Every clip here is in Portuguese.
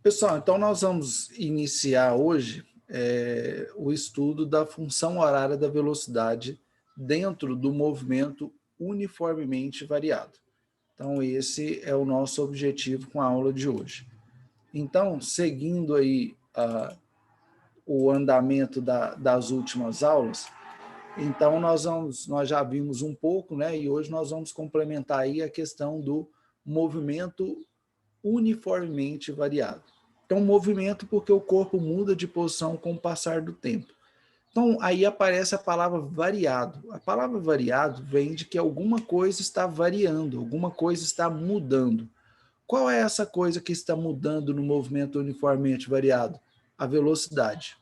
Pessoal, então nós vamos iniciar hoje o estudo da função horária da velocidade dentro do movimento uniformemente variado. Então, esse é o nosso objetivo com a aula de hoje. Então, seguindo aí o andamento das últimas aulas, então nós já vimos um pouco, né? E hoje nós vamos complementar aí a questão do movimento uniformemente variado. Então, movimento porque o corpo muda de posição com o passar do tempo. Então, aí aparece a palavra variado. A palavra variado vem de que alguma coisa está variando, alguma coisa está mudando. Qual é essa coisa que está mudando no movimento uniformemente variado? A velocidade.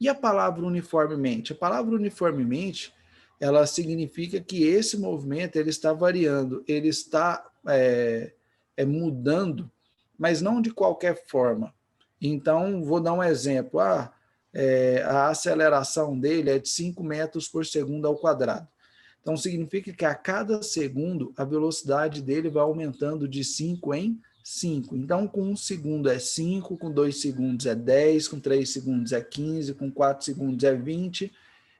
E a palavra uniformemente? A palavra uniformemente, ela significa que esse movimento ele está variando, ele está mudando, mas não de qualquer forma. Então, vou dar um exemplo. A aceleração dele é de 5 metros por segundo ao quadrado. Então, significa que a cada segundo, a velocidade dele vai aumentando de 5 em 5. Então, com 1 segundo é 5, com 2 segundos é 10, com 3 segundos é 15, com 4 segundos é 20,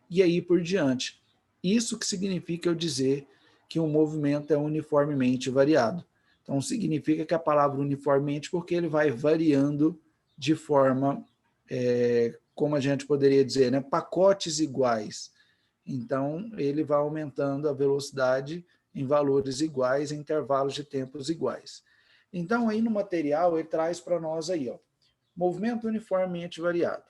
e aí por diante. Isso que significa eu dizer que o movimento é uniformemente variado. Então, significa que a palavra uniformemente, porque ele vai variando de forma, como a gente poderia dizer, né, pacotes iguais. Então, ele vai aumentando a velocidade em valores iguais, em intervalos de tempos iguais. Então, aí no material, ele traz para nós aí, ó, movimento uniformemente variado.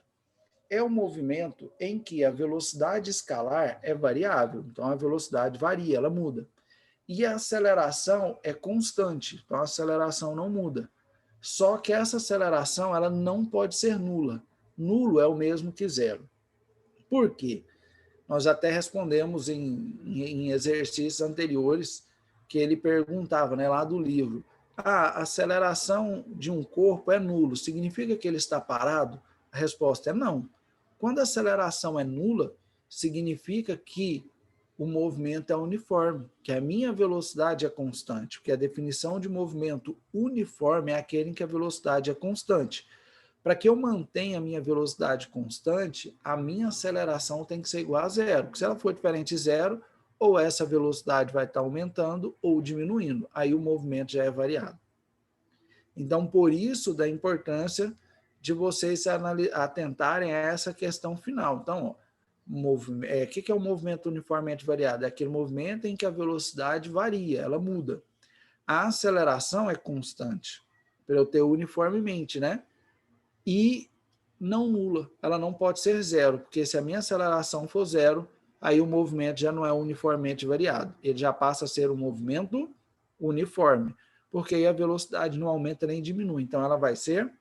É o movimento em que a velocidade escalar é variável, então a velocidade varia, ela muda. E a aceleração é constante, então a aceleração não muda. Só que essa aceleração ela não pode ser nula. Nulo é o mesmo que zero. Por quê? Nós até respondemos em exercícios anteriores que ele perguntava, né, lá do livro, a aceleração de um corpo é nulo, significa que ele está parado? A resposta é não. Quando a aceleração é nula, significa que o movimento é uniforme, que a minha velocidade é constante, porque a definição de movimento uniforme é aquele em que a velocidade é constante. Para que eu mantenha a minha velocidade constante, a minha aceleração tem que ser igual a zero. Porque se ela for diferente de zero, ou essa velocidade vai estar aumentando ou diminuindo. Aí o movimento já é variado. Então, por isso, da importância de vocês se atentarem a essa questão final. Então, o que é o movimento uniformemente variado? É aquele movimento em que a velocidade varia, ela muda. A aceleração é constante, para eu ter uniformemente, né? E não nula, ela não pode ser zero, porque se a minha aceleração for zero, aí o movimento já não é uniformemente variado, ele já passa a ser um movimento uniforme, porque aí a velocidade não aumenta nem diminui, então ela vai ser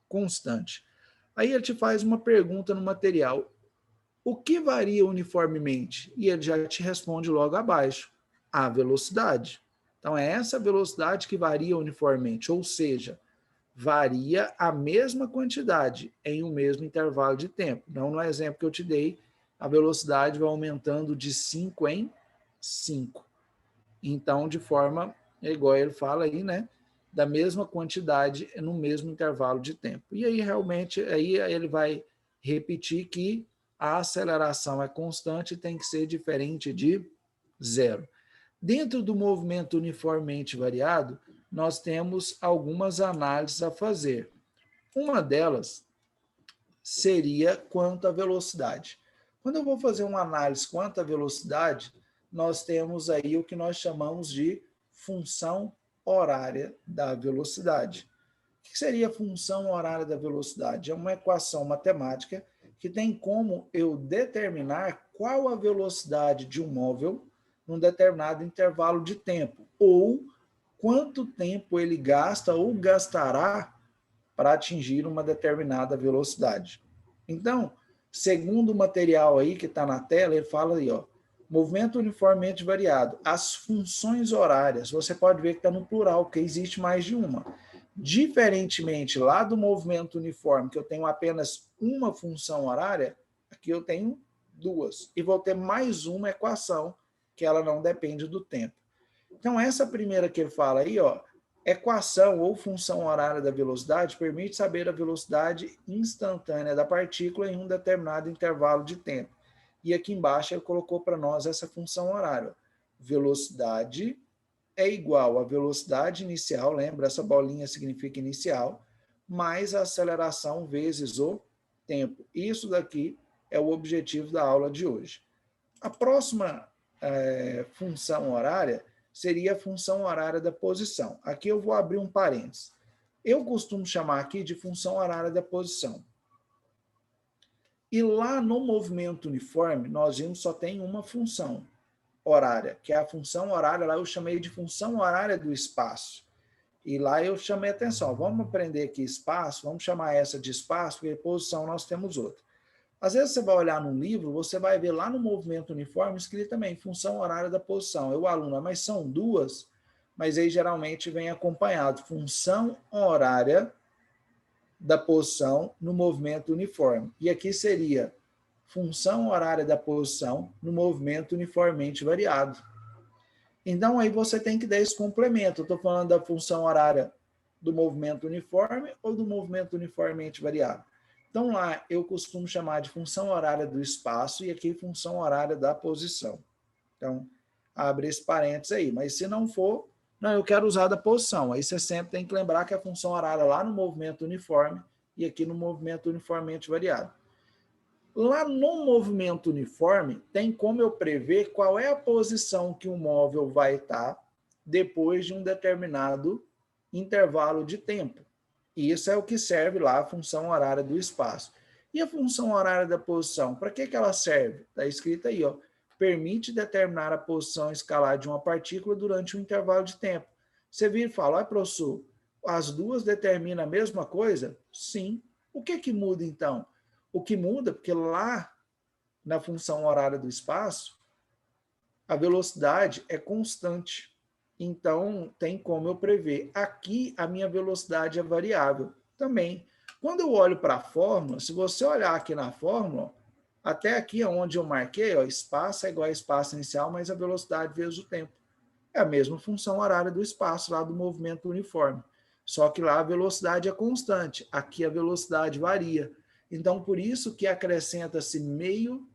constante. Aí ele te faz uma pergunta no material, o que varia uniformemente? E ele já te responde logo abaixo, a velocidade. Então é essa velocidade que varia uniformemente, ou seja, varia a mesma quantidade em um mesmo intervalo de tempo. Então, no exemplo que eu te dei, a velocidade vai aumentando de 5 em 5. Então, de forma, igual ele fala aí, né? Da mesma quantidade no mesmo intervalo de tempo. E aí, realmente, aí ele vai repetir que a aceleração é constante e tem que ser diferente de zero. Dentro do movimento uniformemente variado, nós temos algumas análises a fazer. Uma delas seria quanto à velocidade. Quando eu vou fazer uma análise quanto à velocidade, nós temos aí o que nós chamamos de função horária da velocidade. O que seria a função horária da velocidade? É uma equação matemática que tem como eu determinar qual a velocidade de um móvel num determinado intervalo de tempo, ou quanto tempo ele gasta ou gastará para atingir uma determinada velocidade. Então, segundo o material aí que está na tela, ele fala aí, ó, movimento uniformemente variado. As funções horárias, você pode ver que está no plural, porque existe mais de uma. Diferentemente lá do movimento uniforme, que eu tenho apenas uma função horária, aqui eu tenho duas. E vou ter mais uma equação, que ela não depende do tempo. Então, essa primeira que ele fala aí, ó, Equação ou função horária da velocidade permite saber a velocidade instantânea da partícula em um determinado intervalo de tempo. E aqui embaixo ele colocou para nós essa função horária. Velocidade é igual à velocidade inicial, lembra, essa bolinha significa inicial, mais a aceleração vezes o tempo. Isso daqui é o objetivo da aula de hoje. A próxima função horária seria a função horária da posição. Aqui eu vou abrir um parênteses. Eu costumo chamar aqui de função horária da posição. E lá no movimento uniforme, nós vimos só tem uma função horária, que é a função horária, lá eu chamei de função horária do espaço. E lá eu chamei atenção, vamos aprender aqui espaço, vamos chamar essa de espaço, porque posição nós temos outra. Às vezes você vai olhar num livro, você vai ver lá no movimento uniforme escrito também, função horária da posição. Aí o aluno, mas são duas, mas aí geralmente vem acompanhado, função horária da posição no movimento uniforme. E aqui seria função horária da posição no movimento uniformemente variado. Então, aí você tem que dar esse complemento. Eu estou falando da função horária do movimento uniforme ou do movimento uniformemente variado. Então, lá eu costumo chamar de função horária do espaço e aqui função horária da posição. Então, abre esse parênteses aí. Mas se não for, não, eu quero usar da posição. Aí você sempre tem que lembrar que a função horária lá no movimento uniforme e aqui no movimento uniformemente variado. Lá no movimento uniforme, tem como eu prever qual é a posição que o móvel vai estar depois de um determinado intervalo de tempo. E isso é o que serve lá a função horária do espaço. E a função horária da posição, para que ela serve? Está escrito aí, ó, permite determinar a posição escalar de uma partícula durante um intervalo de tempo. Você vira e fala, professor, as duas determinam a mesma coisa? Sim. O que muda então? O que muda, porque lá na função horária do espaço, a velocidade é constante. Então, tem como eu prever. Aqui, a minha velocidade é variável também. Quando eu olho para a fórmula, se você olhar aqui na fórmula, até aqui onde eu marquei, ó, espaço é igual a espaço inicial, mais a velocidade vezes o tempo. É a mesma função horária do espaço, lá do movimento uniforme. Só que lá a velocidade é constante. Aqui a velocidade varia. Então, por isso que acrescenta-se meio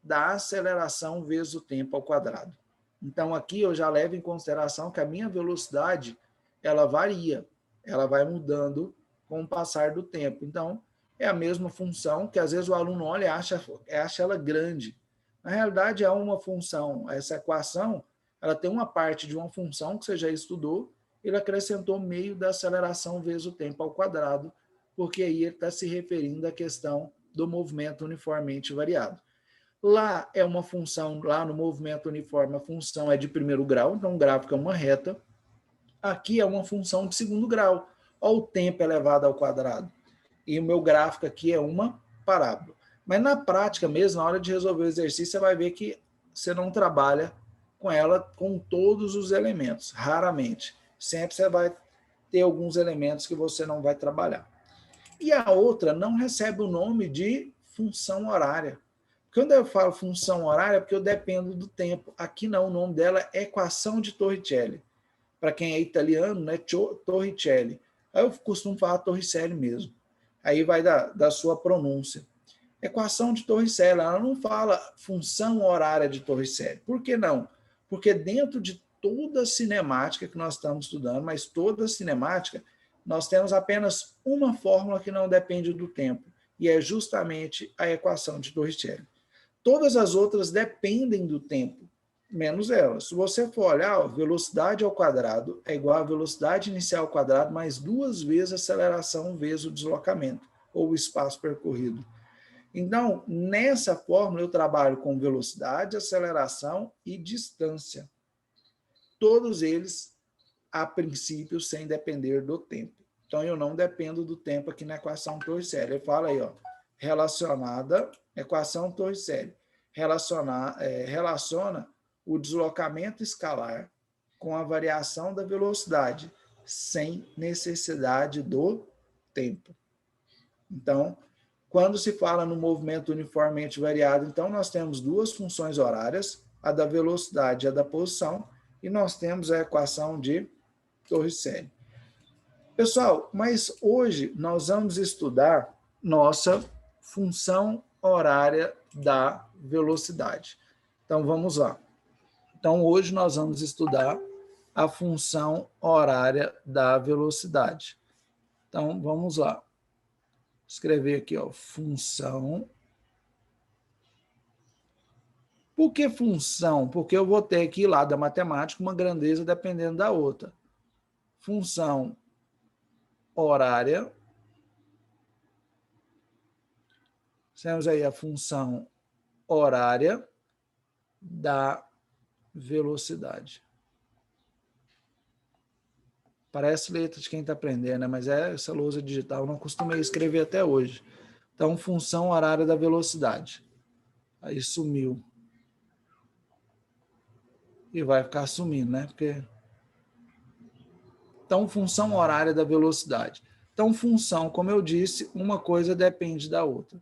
da aceleração vezes o tempo ao quadrado. Então, aqui eu já levo em consideração que a minha velocidade, ela varia, ela vai mudando com o passar do tempo. Então, é a mesma função que às vezes o aluno olha e acha ela grande. Na realidade, é uma função, essa equação, ela tem uma parte de uma função que você já estudou, ele acrescentou meio da aceleração vezes o tempo ao quadrado, porque aí ele está se referindo à questão do movimento uniformemente variado. Lá é uma função, lá no movimento uniforme, a função é de primeiro grau, então o gráfico é uma reta. Aqui é uma função de segundo grau, olha o tempo elevado ao quadrado. E o meu gráfico aqui é uma parábola. Mas na prática mesmo, na hora de resolver o exercício, você vai ver que você não trabalha com ela com todos os elementos, raramente. Sempre você vai ter alguns elementos que você não vai trabalhar. E a outra não recebe o nome de função horária. Quando eu falo função horária, é porque eu dependo do tempo. Aqui não, o nome dela é equação de Torricelli. Para quem é italiano, né, Torricelli. Aí eu costumo falar Torricelli mesmo. Aí vai da sua pronúncia. Equação de Torricelli, ela não fala função horária de Torricelli. Por que não? Porque dentro de toda a cinemática que nós estamos estudando, mas toda a cinemática, nós temos apenas uma fórmula que não depende do tempo, e é justamente a equação de Torricelli. Todas as outras dependem do tempo, menos ela. Se você for olhar, ó, velocidade ao quadrado é igual a velocidade inicial ao quadrado mais 2 vezes a aceleração vezes o deslocamento, ou o espaço percorrido. Então, nessa fórmula, eu trabalho com velocidade, aceleração e distância. Todos eles, a princípio, sem depender do tempo. Então, eu não dependo do tempo aqui na equação Torricelli. Ele fala aí, ó, relacionada, equação Torricelli, relaciona o deslocamento escalar com a variação da velocidade, sem necessidade do tempo. Então, quando se fala no movimento uniformemente variado, então nós temos duas funções horárias, a da velocidade e a da posição, e nós temos a equação de Torricelli. Pessoal, mas hoje nós vamos estudar nossa função horária da velocidade. Então, vamos lá. Então, hoje nós vamos estudar a função horária da velocidade. Então, vamos lá. Vou escrever aqui, ó, função. Por que função? Porque eu vou ter aqui lá da matemática uma grandeza dependendo da outra. Função horária. Temos aí a função horária da velocidade. Parece letra de quem está aprendendo, né? Mas essa lousa digital eu não costumei escrever até hoje. Então, função horária da velocidade. Aí sumiu. E vai ficar sumindo, né? Então, função horária da velocidade. Então, função, como eu disse, uma coisa depende da outra.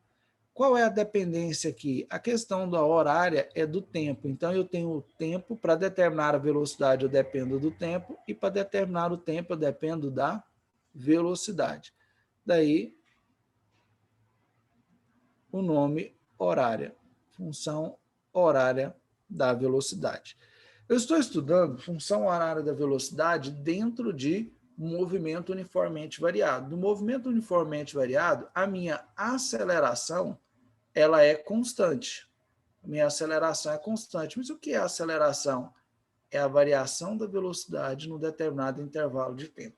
Qual é a dependência aqui? A questão da horária é do tempo. Então, eu tenho o tempo, para determinar a velocidade, eu dependo do tempo, e para determinar o tempo, eu dependo da velocidade. Daí, o nome horária, função horária da velocidade. Eu estou estudando função horária da velocidade dentro de movimento uniformemente variado. No movimento uniformemente variado, a minha aceleração ela é constante. A minha aceleração é constante. Mas o que é a aceleração? É a variação da velocidade num determinado intervalo de tempo.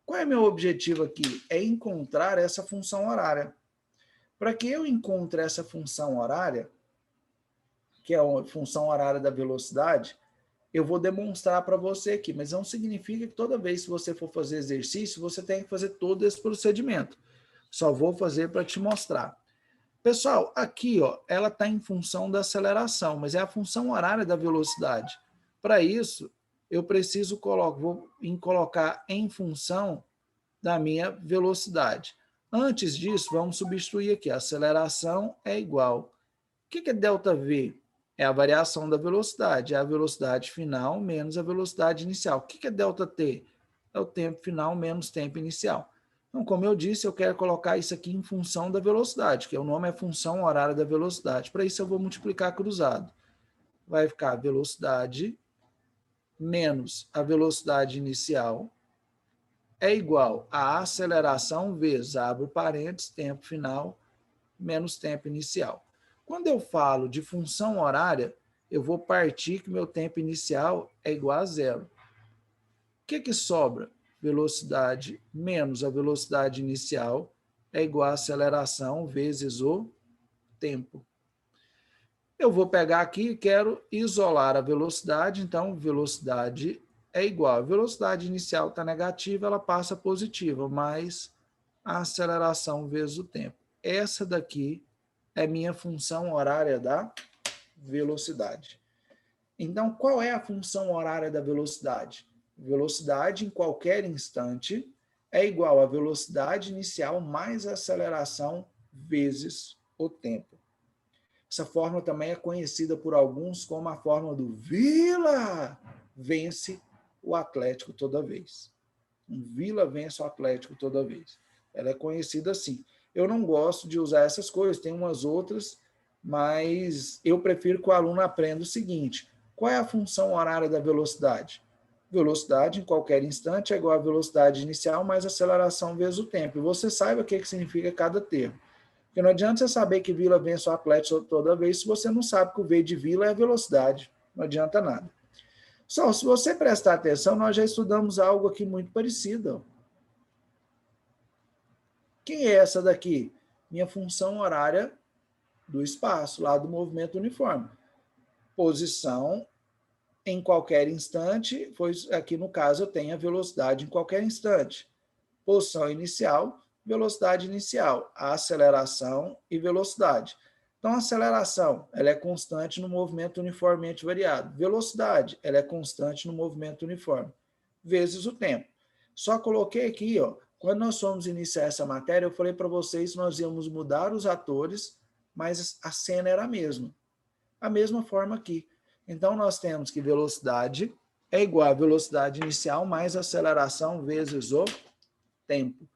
Qual é meu objetivo aqui? É encontrar essa função horária. Para que eu encontre essa função horária, que é a função horária da velocidade, eu vou demonstrar para você aqui, mas não significa que toda vez que você for fazer exercício, você tem que fazer todo esse procedimento. Só vou fazer para te mostrar. Pessoal, aqui ó, ela está em função da aceleração, mas é a função horária da velocidade. Para isso, eu preciso colocar em função da minha velocidade. Antes disso, vamos substituir aqui. A aceleração é igual. O que é ΔV? É a variação da velocidade. É a velocidade final menos a velocidade inicial. O que é ΔT? É o tempo final menos tempo inicial. Então, como eu disse, eu quero colocar isso aqui em função da velocidade, que o nome é função horária da velocidade. Para isso, eu vou multiplicar cruzado. Vai ficar velocidade menos a velocidade inicial é igual a aceleração vezes, abro parênteses, tempo final, menos tempo inicial. Quando eu falo de função horária, eu vou partir que meu tempo inicial é igual a zero. O que sobra? Velocidade menos a velocidade inicial é igual a aceleração vezes o tempo. Eu vou pegar aqui e quero isolar a velocidade, então velocidade é igual. A velocidade inicial está negativa, ela passa positiva, mais a aceleração vezes o tempo. Essa daqui é minha função horária da velocidade. Então, qual é a função horária da velocidade? Velocidade em qualquer instante é igual à velocidade inicial mais a aceleração vezes o tempo. Essa fórmula também é conhecida por alguns como a fórmula do Vila vence o Atlético toda vez. Um Vila vence o Atlético toda vez. Ela é conhecida assim. Eu não gosto de usar essas coisas, tem umas outras, mas eu prefiro que o aluno aprenda o seguinte: qual é a função horária da velocidade? Velocidade em qualquer instante é igual à velocidade inicial mais aceleração vezes o tempo. E você saiba o que significa cada termo. Porque não adianta você saber que Vila vence o Atlético toda vez se você não sabe que o V de Vila é velocidade. Não adianta nada. Só se você prestar atenção, nós já estudamos algo aqui muito parecido. Quem é essa daqui? Minha função horária do espaço, lá do movimento uniforme. Posição em qualquer instante, pois aqui no caso eu tenho a velocidade em qualquer instante. Posição inicial, velocidade inicial, a aceleração e velocidade. Então, a aceleração ela é constante no movimento uniformemente variado. Velocidade ela é constante no movimento uniforme, vezes o tempo. Só coloquei aqui, ó, quando nós fomos iniciar essa matéria, eu falei para vocês que nós íamos mudar os atores, mas a cena era a mesma. A mesma forma aqui. Então, nós temos que velocidade é igual a velocidade inicial mais aceleração vezes o tempo.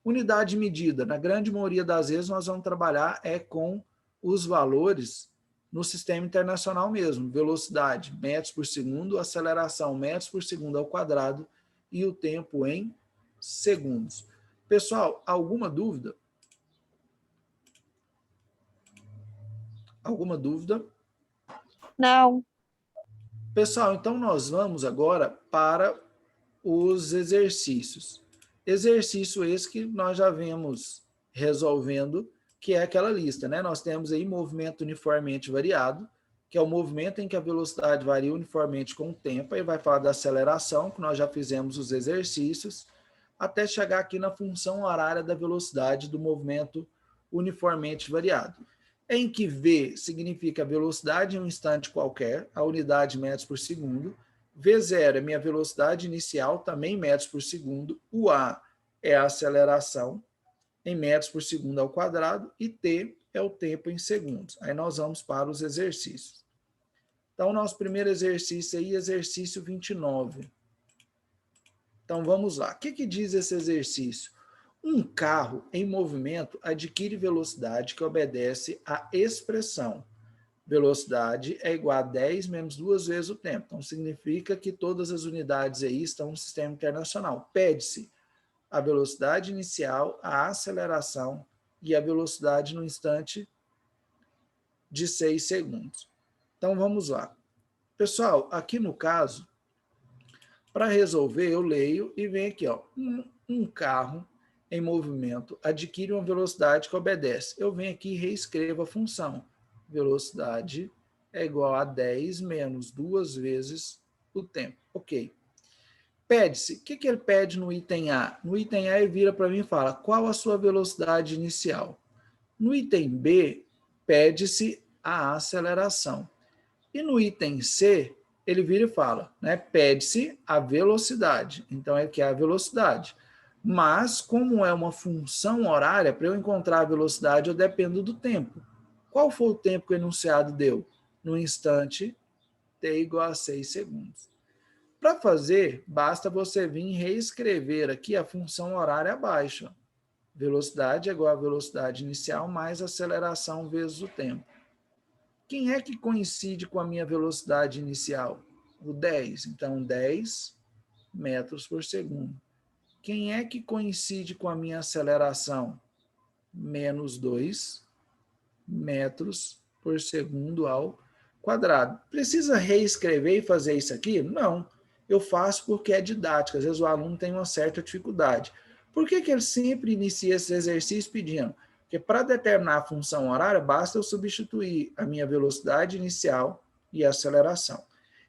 Unidade de medida, na grande maioria das vezes nós vamos trabalhar com os valores no sistema internacional mesmo, velocidade, metros por segundo, aceleração, metros por segundo ao quadrado e o tempo em segundos. Pessoal, alguma dúvida? Alguma dúvida? Não. Pessoal, então nós vamos agora para os exercícios. Exercício esse que nós já vemos resolvendo, que é aquela lista, né? Nós temos aí movimento uniformemente variado, que é o movimento em que a velocidade varia uniformemente com o tempo, aí vai falar da aceleração, que nós já fizemos os exercícios, até chegar aqui na função horária da velocidade do movimento uniformemente variado, em que V significa velocidade em um instante qualquer, a unidade metros por segundo, V0 é minha velocidade inicial, também metros por segundo, o A é a aceleração em metros por segundo ao quadrado e T é o tempo em segundos. Aí nós vamos para os exercícios. Então, nosso primeiro exercício aí, exercício 29. Então, vamos lá. O que diz esse exercício? Um carro em movimento adquire velocidade que obedece à expressão. Velocidade é igual a 10 menos 2 vezes o tempo. Então, significa que todas as unidades aí estão no sistema internacional. Pede-se a velocidade inicial, a aceleração e a velocidade no instante de 6 segundos. Então, vamos lá. Pessoal, aqui no caso, para resolver, eu leio e vem aqui, ó, um carro em movimento adquire uma velocidade que obedece. Eu venho aqui e reescrevo a função. Velocidade é igual a 10 menos 2 vezes o tempo. Ok. Pede-se. O que ele pede no item A? No item A, ele vira para mim e fala, qual a sua velocidade inicial? No item B, pede-se a aceleração. E no item C, ele vira e fala, né, pede-se a velocidade. Então, ele quer a velocidade. Mas, como é uma função horária, para eu encontrar a velocidade, eu dependo do tempo. Qual foi o tempo que o enunciado deu? No instante, t igual a 6 segundos. Para fazer, basta você vir reescrever aqui a função horária abaixo. Velocidade é igual a velocidade inicial mais aceleração vezes o tempo. Quem é que coincide com a minha velocidade inicial? O 10. Então, 10 metros por segundo. Quem é que coincide com a minha aceleração? Menos 2 metros por segundo ao quadrado. Precisa reescrever e fazer isso aqui? Não. Eu faço porque é didática. Às vezes o aluno tem uma certa dificuldade. Por que ele sempre inicia esse exercício pedindo? Porque para determinar a função horária, basta eu substituir a minha velocidade inicial e a aceleração.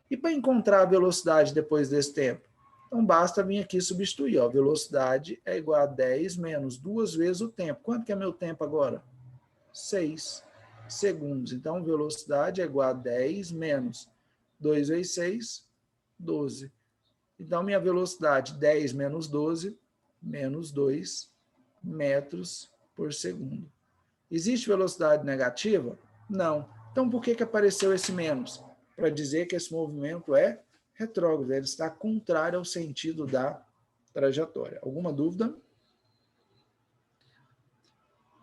E para encontrar a velocidade depois desse tempo? Então, basta vir aqui substituir. Ó, velocidade é igual a 10 menos 2 vezes o tempo. Quanto que é meu tempo agora? 6 segundos. Então, velocidade é igual a 10 menos 2 vezes 6, 12. Então, minha velocidade, 10 menos 12, menos 2 metros por segundo. Existe velocidade negativa? Não. Então, por que apareceu esse menos? Para dizer que esse movimento é retrógrado, ele está contrário ao sentido da trajetória. Alguma dúvida?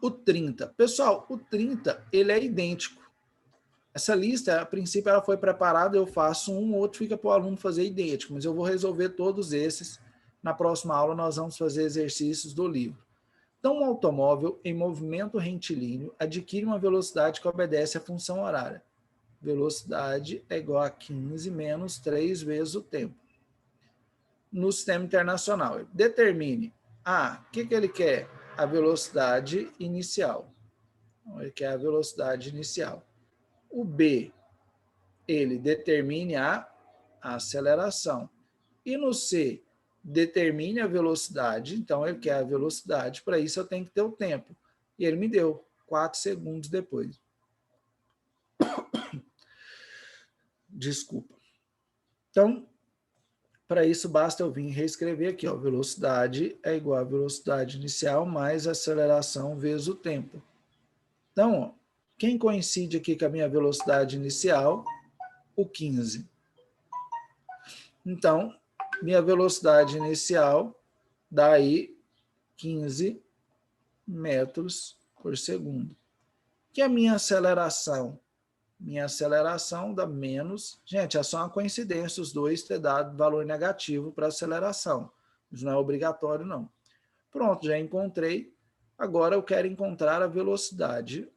O 30. Pessoal, o 30, ele é idêntico. Essa lista, a princípio, ela foi preparada, eu faço um, o outro fica para o aluno fazer idêntico, mas eu vou resolver todos esses. Na próxima aula, nós vamos fazer exercícios do livro. Então, um automóvel em movimento retilíneo adquire uma velocidade que obedece à função horária. Velocidade é igual a 15 menos 3 vezes o tempo. No sistema internacional, determine A, o que ele quer? A velocidade inicial. Então, ele quer a velocidade inicial. O B, ele determine a aceleração. E no C, determine a velocidade. Então, ele quer a velocidade. Para isso, eu tenho que ter o tempo. E ele me deu 4 segundos depois. Desculpa. Então, para isso, basta eu vir reescrever aqui. Ó, velocidade é igual a velocidade inicial mais aceleração vezes o tempo. Então, ó, quem coincide aqui com a minha velocidade inicial? O 15. Então, minha velocidade inicial, daí 15 metros por segundo. Que é a minha aceleração? Minha aceleração dá menos... Gente, é só uma coincidência os dois ter dado valor negativo para aceleração. Isso não é obrigatório, não. Pronto, já encontrei. Agora eu quero encontrar a velocidade.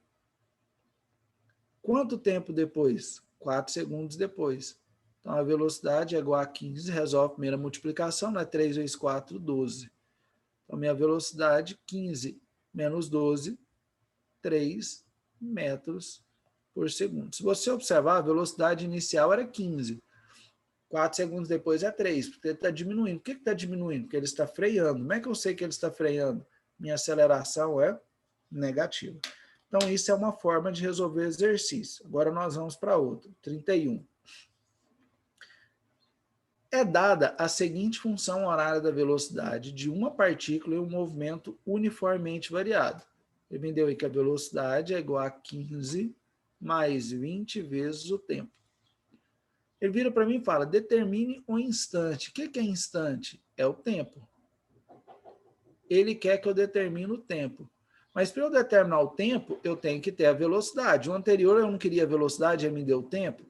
Quanto tempo depois? 4 segundos depois. Então, a velocidade é igual a 15, resolve a primeira multiplicação, né? 3 vezes 4, 12. Então, minha velocidade, 15 menos 12, 3 metros por segundo. Se você observar, a velocidade inicial era 15. 4 segundos depois é 3, porque ele está diminuindo. Por que está diminuindo? Porque ele está freando. Como é que eu sei que ele está freando? Minha aceleração é negativa. Então, isso é uma forma de resolver exercício. Agora nós vamos para outro, 31. É dada a seguinte função horária da velocidade de uma partícula em um movimento uniformemente variado. Ele me deu aí que a velocidade é igual a 15 mais 20 vezes o tempo. Ele vira para mim e fala, determine o instante. O que é instante? É o tempo. Ele quer que eu determine o tempo. Mas para eu determinar o tempo, eu tenho que ter a velocidade. O anterior eu não queria a velocidade, ele me deu o tempo,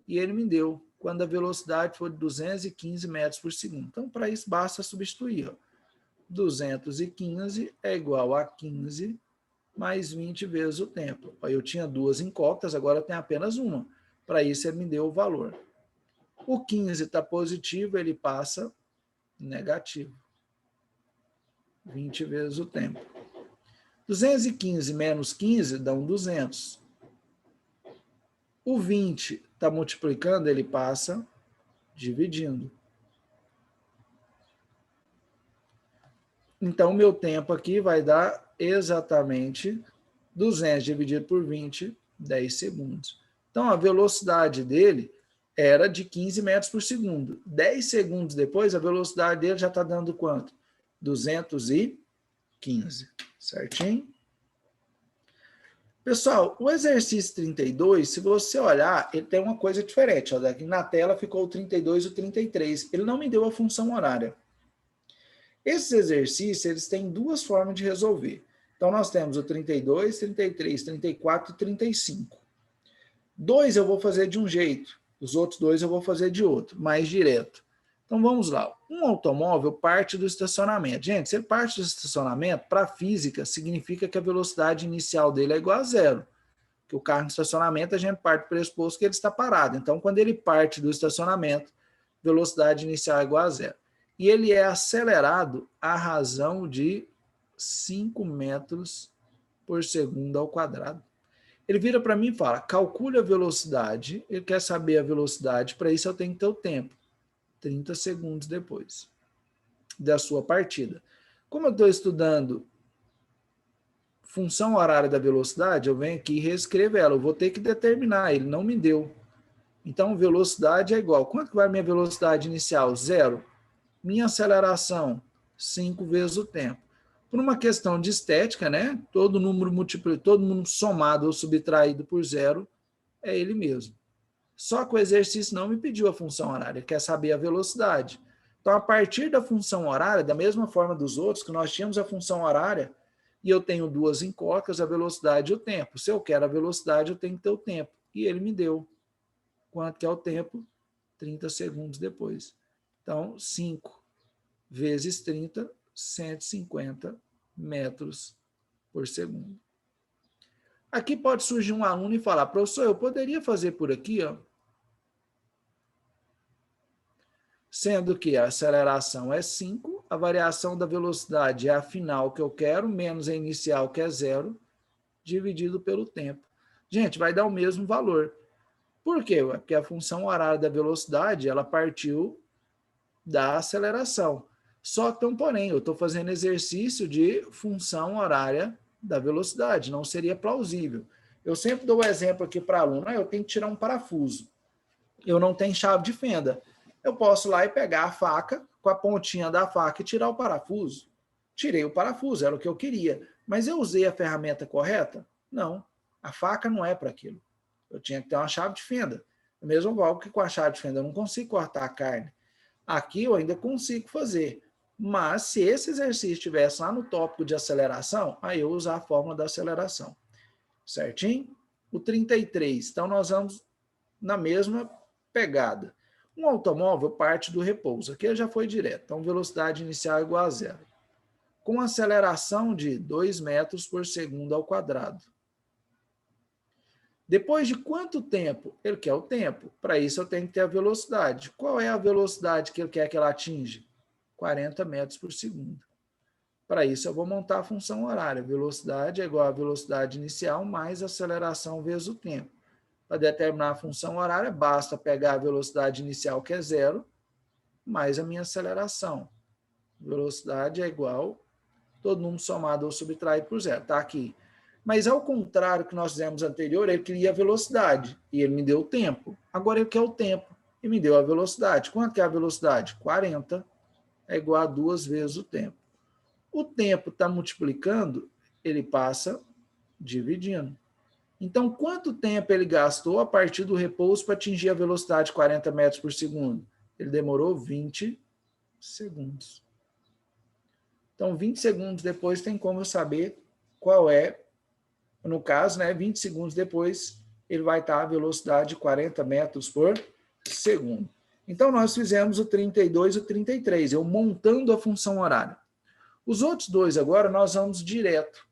e ele me deu quando a velocidade for de 215 metros por segundo. Então, para isso, basta substituir. Ó. 215 é igual a 15 mais 20 vezes o tempo. Ó, eu tinha duas incógnitas, agora eu tenho apenas uma. Para isso, ele me deu o valor. O 15 está positivo, ele passa negativo. 20 vezes o tempo. 215 menos 15 dão 200. O 20 está multiplicando, ele passa dividindo. Então, meu tempo aqui vai dar exatamente 200 dividido por 20, 10 segundos. Então, a velocidade dele era de 15 metros por segundo. 10 segundos depois, a velocidade dele já está dando quanto? 215. Certinho? Pessoal, o exercício 32, se você olhar, ele tem uma coisa diferente. Ó, aqui na tela ficou o 32 e o 33. Ele não me deu a função horária. Esses exercícios, eles têm duas formas de resolver. Então, nós temos o 32, 33, 34 e 35. 2 eu vou fazer de um jeito, os outros 2 eu vou fazer de outro, mais direto. Então, vamos lá. Um automóvel parte do estacionamento. Gente, se ele parte do estacionamento, para a física, significa que a velocidade inicial dele é igual a zero. Porque o carro no estacionamento, a gente parte do pressuposto que ele está parado. Então, quando ele parte do estacionamento, velocidade inicial é igual a zero. E ele é acelerado à razão de 5 metros por segundo ao quadrado. Ele vira para mim e fala, calcule a velocidade, ele quer saber a velocidade, para isso eu tenho que ter o tempo. 30 segundos depois da sua partida. Como eu estou estudando função horária da velocidade, eu venho aqui e reescrevo ela. Eu vou ter que determinar, ele não me deu. Então, velocidade é igual. Quanto que vai a minha velocidade inicial? 0. Minha aceleração, 5 vezes o tempo. Por uma questão de estética, né? Todo número múltiplo, todo número somado ou subtraído por 0 é ele mesmo. Só que o exercício não me pediu a função horária, quer saber a velocidade. Então, a partir da função horária, da mesma forma dos outros, que nós tínhamos a função horária, e eu tenho duas incógnitas, a velocidade e o tempo. Se eu quero a velocidade, eu tenho que ter o tempo. E ele me deu. Quanto que é o tempo? 30 segundos depois. Então, 5 vezes 30, 150 metros por segundo. Aqui pode surgir um aluno e falar, professor, eu poderia fazer por aqui, ó, sendo que a aceleração é 5, a variação da velocidade é a final que eu quero, menos a inicial que é 0, dividido pelo tempo. Gente, vai dar o mesmo valor. Por quê? Porque a função horária da velocidade, ela partiu da aceleração. Só que tem um porém, eu estou fazendo exercício de função horária da velocidade, não seria plausível. Eu sempre dou o exemplo aqui para aluno, eu tenho que tirar um parafuso. Eu não tenho chave de fenda. Eu posso ir lá e pegar a faca com a pontinha da faca e tirar o parafuso. Tirei o parafuso, era o que eu queria. Mas eu usei a ferramenta correta? Não. A faca não é para aquilo. Eu tinha que ter uma chave de fenda. Do mesmo modo que com a chave de fenda eu não consigo cortar a carne. Aqui eu ainda consigo fazer. Mas, se esse exercício estivesse lá no tópico de aceleração, aí eu usar a fórmula da aceleração. Certinho? O 33. Então, nós vamos na mesma pegada. Um automóvel parte do repouso. Aqui já foi direto. Então, velocidade inicial igual a zero. Com aceleração de 2 metros por segundo ao quadrado. Depois de quanto tempo? Ele quer o tempo. Para isso, eu tenho que ter a velocidade. Qual é a velocidade que ele quer que ela atinja? 40 metros por segundo. Para isso, eu vou montar a função horária. Velocidade é igual a velocidade inicial mais aceleração vezes o tempo. Para determinar a função horária, basta pegar a velocidade inicial, que é zero, mais a minha aceleração. Velocidade é igual, todo número somado ou subtraído por zero. Está aqui. Mas, ao contrário que nós fizemos anterior, ele queria a velocidade e ele me deu o tempo. Agora ele quer o tempo e me deu a velocidade. Quanto que é a velocidade? 40 é igual a 2 vezes o tempo. O tempo está multiplicando, ele passa dividindo. Então, quanto tempo ele gastou a partir do repouso para atingir a velocidade de 40 metros por segundo? Ele demorou 20 segundos. Então, 20 segundos depois tem como eu saber qual é, no caso, 20 segundos depois, ele vai estar a velocidade de 40 metros por segundo. Então, nós fizemos o 32 e o 33, eu montando a função horária. Os outros dois agora nós vamos direto.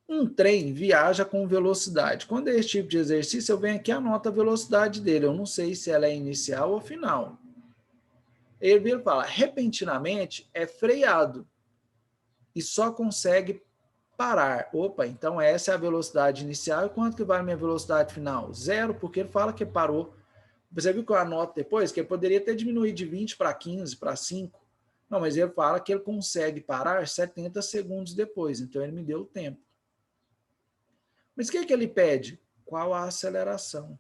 Um trem viaja com velocidade. Quando é esse tipo de exercício, eu venho aqui e anoto a velocidade dele. Eu não sei se ela é inicial ou final. Ele fala, repentinamente é freado e só consegue parar. Opa, então essa é a velocidade inicial. E quanto que vai a minha velocidade final? Zero, porque ele fala que parou. Você viu que eu anoto depois que ele poderia ter diminuído de 20 para 15, para 5. Não, mas ele fala que ele consegue parar 70 segundos depois, então ele me deu o tempo. Mas o que ele pede? Qual a aceleração?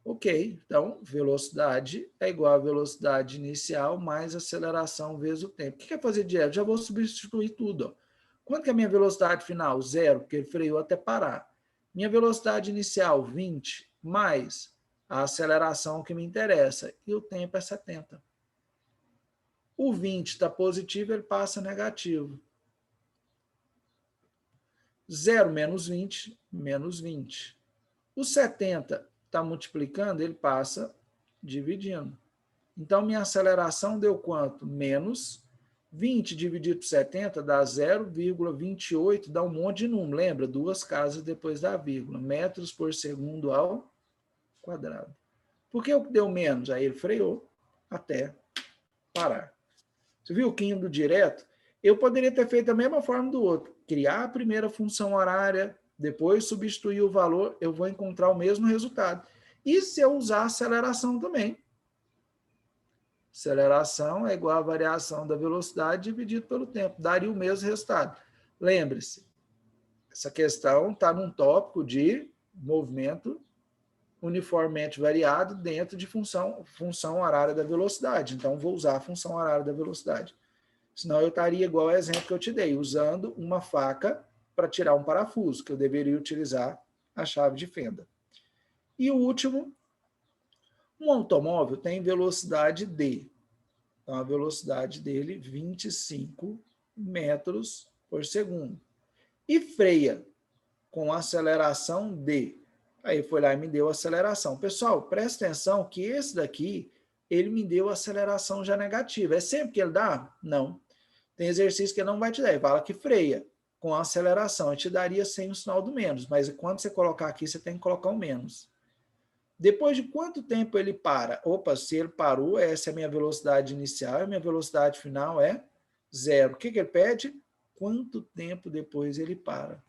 Ok, então velocidade é igual a velocidade inicial mais aceleração vezes o tempo. O que é fazer direto? Já vou substituir tudo. Ó. Quanto que é a minha velocidade final? Zero, porque ele freou até parar. Minha velocidade inicial, 20, mais a aceleração que me interessa. E o tempo é 70. O 20 está positivo, ele passa negativo. 0 menos 20, menos 20. O 70 está multiplicando, ele passa dividindo. Então, minha aceleração deu quanto? Menos 20 dividido por 70 dá 0,28, dá um monte de número. Lembra? Duas casas depois da vírgula. Metros por segundo ao quadrado. Por que deu menos? Aí ele freou até parar. Você viu o que indo direto? Eu poderia ter feito da mesma forma do outro. Criar a primeira função horária, depois substituir o valor, eu vou encontrar o mesmo resultado. E se eu usar aceleração também? Aceleração é igual à variação da velocidade dividido pelo tempo. Daria o mesmo resultado. Lembre-se, essa questão está num tópico de movimento uniformemente variado dentro de função horária da velocidade. Então, vou usar a função horária da velocidade. Senão eu estaria igual ao exemplo que eu te dei, usando uma faca para tirar um parafuso, que eu deveria utilizar a chave de fenda. E o último, um automóvel tem velocidade D. Então, a velocidade dele, 25 metros por segundo. E freia com aceleração D. Aí foi lá e me deu a aceleração. Pessoal, presta atenção que esse daqui, ele me deu a aceleração já negativa. É sempre que ele dá? Não. Tem exercício que ele não vai te dar. Ele fala que freia com a aceleração. Ele te daria sem o sinal do menos. Mas quando você colocar aqui, você tem que colocar o menos. Depois de quanto tempo ele para? Opa, se ele parou, essa é a minha velocidade inicial, a minha velocidade final é zero. O que ele pede? Quanto tempo depois ele para?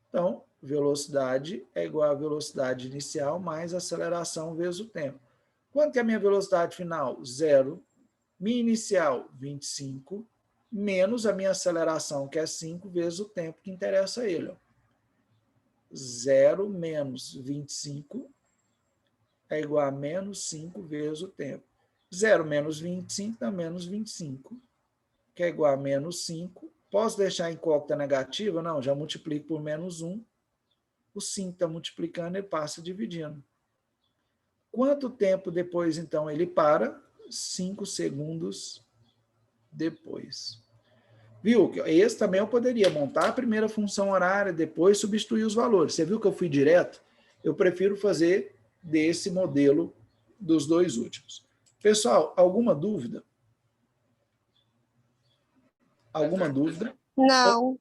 Então, velocidade é igual a velocidade inicial mais aceleração vezes o tempo. Quanto que é a minha velocidade final? Zero. Minha inicial, 25, menos a minha aceleração, que é 5, vezes o tempo que interessa a ele. 0 menos 25 é igual a menos 5 vezes o tempo. 0 menos 25 dá menos 25, que é igual a menos 5. Posso deixar incógnita negativa? Não, já multiplico por menos 1. O 5 está multiplicando, ele passa dividindo. Quanto tempo depois, então, ele para? 5 segundos depois. Viu? Esse também eu poderia montar a primeira função horária, depois substituir os valores. Você viu que eu fui direto? Eu prefiro fazer desse modelo dos dois últimos. Pessoal, alguma dúvida? Alguma dúvida? Não.